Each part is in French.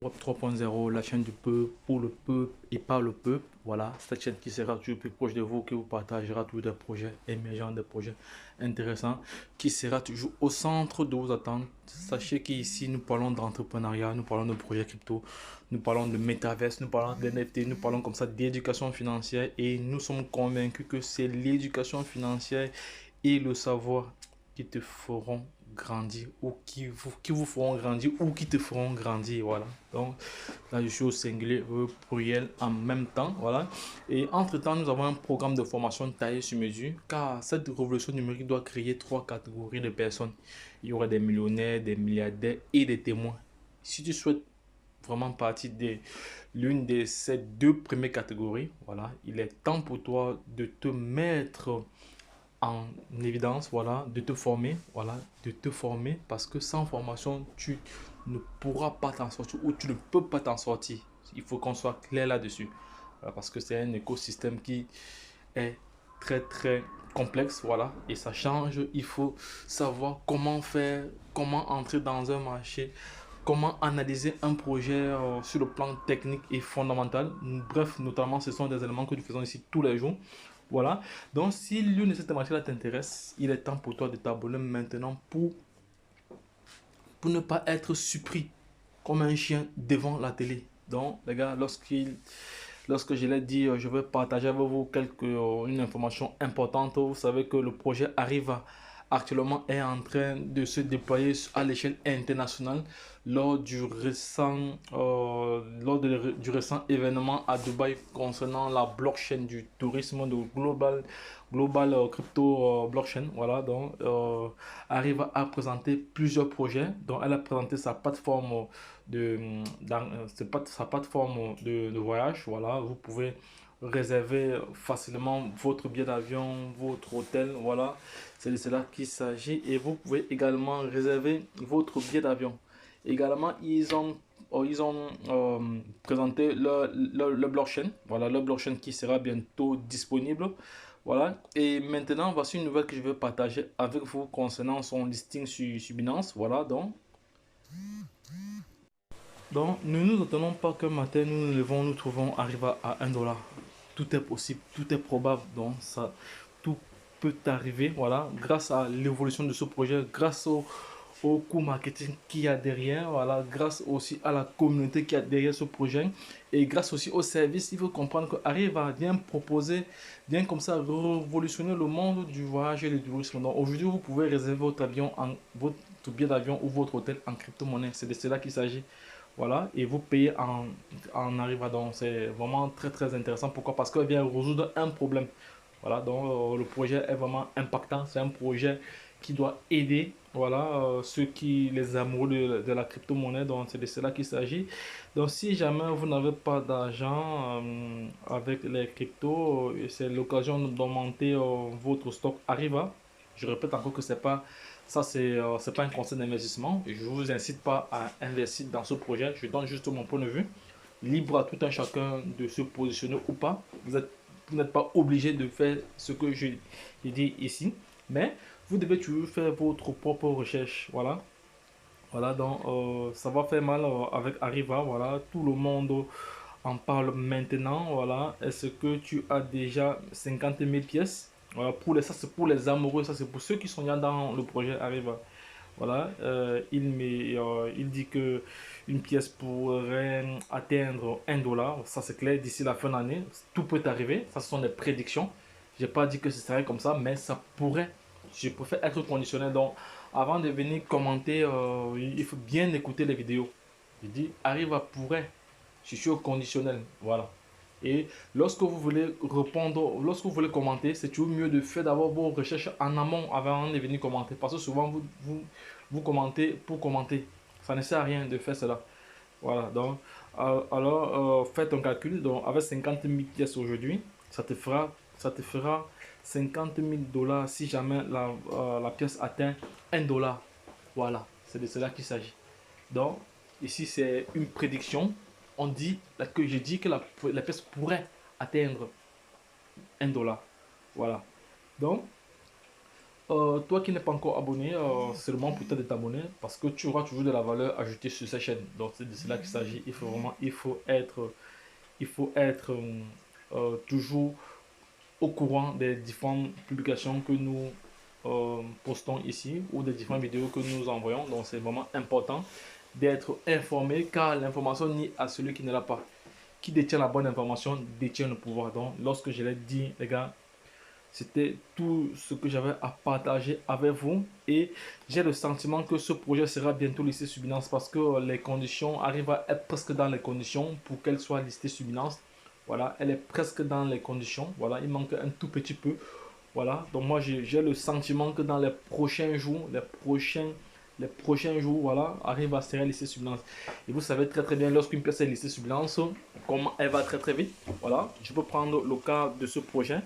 Web 3.0, la chaîne du peuple, pour le peuple et par le peuple. Voilà, cette chaîne qui sera toujours plus proche de vous, qui vous partagera toujours des projets émergents, des projets intéressants, qui sera toujours au centre de vos attentes. Sachez qu'ici, nous parlons d'entrepreneuriat, nous parlons de projets crypto, nous parlons de métaverse, nous parlons de NFT, nous parlons comme ça d'éducation financière et nous sommes convaincus que c'est l'éducation financière et le savoir qui te feront grandir ou qui vous feront grandir ou qui te feront grandir. Voilà. Donc là, je suis au singulier, au pluriel en même temps. Voilà. Et entre-temps, nous avons un programme de formation taillé sur mesure car cette révolution numérique doit créer trois catégories de personnes. Il y aura des millionnaires, des milliardaires et des témoins. Si tu souhaites vraiment partie de l'une de ces deux premières catégories, voilà, il est temps pour toi de te mettre en évidence, voilà, de te former, voilà, de te former parce que sans formation, tu ne pourras pas t'en sortir ou tu ne peux pas t'en sortir. Il faut qu'on soit clair là-dessus. Voilà, parce que c'est un écosystème qui est très complexe, voilà, et ça change. Il faut savoir comment faire, comment entrer dans un marché, comment analyser un projet sur le plan technique et fondamental. Bref, notamment, ce sont des éléments que nous faisons ici tous les jours. Voilà. Donc, si l'une de ces thématiques-là t'intéresse, il est temps pour toi de t'abonner maintenant pour ne pas être surpris comme un chien devant la télé. Donc, les gars, lorsque je l'ai dit, je vais partager avec vous une information importante. Vous savez que le projet actuellement est en train de se déployer à l'échelle internationale du récent événement à Dubaï concernant la blockchain du tourisme de Global Crypto Blockchain. Voilà, donc arrive à présenter plusieurs projets. Donc elle a présenté sa plateforme sa plateforme de voyage. Voilà, vous pouvez réserver facilement votre billet d'avion, votre hôtel. Voilà, c'est de cela qu'il s'agit. Et vous pouvez également réserver votre billet d'avion. Également, ils ont présenté le blockchain. Voilà, le blockchain qui sera bientôt disponible. Voilà. Et maintenant, voici une nouvelle que je vais partager avec vous concernant son listing sur Binance. Voilà, donc, ne nous attendons pas qu'un matin nous nous levons, nous trouvons arriver à 1 dollar. Tout est possible, tout est probable. Donc, ça, tout peut arriver. Voilà, grâce à l'évolution de ce projet, grâce au coût marketing qu'il y a derrière, voilà, grâce aussi à la communauté qui a derrière ce projet et grâce aussi au service. Il faut comprendre qu'Arriva vient proposer, vient comme ça révolutionner le monde du voyage et du tourisme. Donc, aujourd'hui, vous pouvez réserver votre billet d'avion ou votre hôtel en crypto-monnaie. C'est de cela qu'il s'agit. Voilà, et vous payez en arrivant. Donc, c'est vraiment très intéressant. Pourquoi? Parce qu'elle vient résoudre un problème. Voilà, donc le projet est vraiment impactant. C'est un projet qui doit aider, voilà, les amoureux de la crypto-monnaie. Donc, c'est de cela qu'il s'agit. Donc, si jamais vous n'avez pas d'argent avec les cryptos, c'est l'occasion d'augmenter votre stock Arriva. Je répète encore que c'est pas un conseil d'investissement. Je ne vous incite pas à investir dans ce projet. Je donne juste mon point de vue. Libre à tout un chacun de se positionner ou pas. Vous n'êtes pas obligé de faire ce que je dis ici. Mais vous devez toujours faire votre propre recherche. Voilà. Voilà, donc ça va faire mal avec Arriva. Voilà, tout le monde en parle maintenant. Voilà, est-ce que tu as déjà 50 000 pièces? Voilà, ça c'est pour les amoureux, ça c'est pour ceux qui sont déjà dans le projet Arriva. Voilà, il dit que une pièce pourrait atteindre 1 dollar. Ça c'est clair, d'ici la fin de l'année. Tout peut arriver. Ça, ce sont des prédictions. J'ai pas dit que ce serait comme ça, mais ça pourrait. Je préfère être conditionnel. Donc, avant de venir commenter, il faut bien écouter les vidéos. Je dis, arrive à pourrait. Je suis au conditionnel. Voilà. Et lorsque vous voulez répondre, lorsque vous voulez commenter, c'est toujours mieux de faire d'abord vos recherches en amont avant de venir commenter. Parce que souvent, vous commentez pour commenter. Ça ne sert à rien de faire cela. Voilà, donc, alors, faites un calcul. Donc, avec 50 000 pièces aujourd'hui, ça te fera 50 000 dollars si jamais la pièce atteint 1 dollar. Voilà, c'est de cela qu'il s'agit. Donc, ici, c'est une prédiction. Je dis que la pièce pourrait atteindre 1 dollar. Voilà. Donc, Toi qui n'es pas encore abonné, seulement pour t'aider de t'abonner parce que tu auras toujours de la valeur ajoutée sur cette chaîne. Donc c'est de cela qu'il s'agit. Il faut être toujours au courant des différentes publications que nous postons ici ou des différentes vidéos que nous envoyons. Donc c'est vraiment important d'être informé car l'information nie à celui qui ne l'a pas. Qui détient la bonne information détient le pouvoir. Donc lorsque je l'ai dit, les gars, c'était tout ce que j'avais à partager avec vous et j'ai le sentiment que ce projet sera bientôt listé sur Binance parce que les conditions arrivent à être presque dans les conditions pour qu'elle soit listée sur Binance. Voilà, elle est presque dans les conditions. Voilà, il manque un tout petit peu. Voilà, donc moi j'ai le sentiment que dans les prochains jours, voilà, arrive à se lisser sur Binance. Et vous savez très très bien, lorsqu'une pièce est listée sur Binance, comment elle va très très vite. Voilà, je peux prendre le cas de ce projet.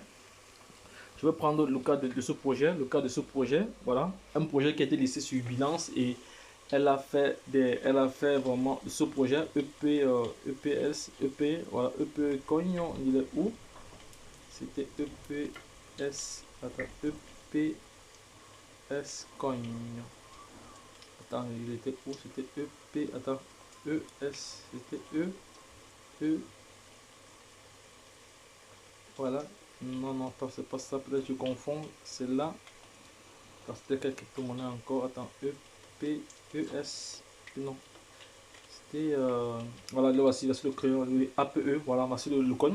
Je vais prendre le cas de ce projet, voilà, un projet qui a été listé sur Binance et elle a fait vraiment ce projet EPS, voilà, EP Coin, il est où? C'était EPS, attends, EPS Coin. Attends, il était où? C'était EP, attends, ES, c'était E, voilà. Non, non, c'est pas ça, peut-être je confonds, c'est là. Parce que c'était quelques monnaie encore, attends, EPES, non. C'était, voilà, là voici, le crayon, le APE, voilà, voici le coin.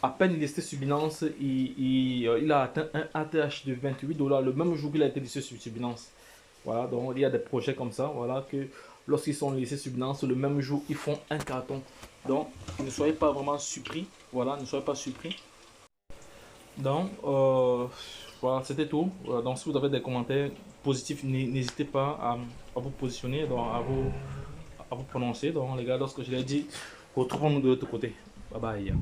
À peine il était sur Binance, il a atteint un ATH de 28 dollars le même jour qu'il a été listé sur Binance. Voilà, donc il y a des projets comme ça, voilà, que lorsqu'ils sont listés sur Binance, le même jour, ils font un carton. Donc, ne soyez pas vraiment surpris, voilà, ne soyez pas surpris. Donc, voilà, c'était tout. Donc, si vous avez des commentaires positifs, n'hésitez pas à vous positionner, donc à vous prononcer. Donc, les gars, lorsque je l'ai dit, retrouvons-nous de l'autre côté. Bye bye.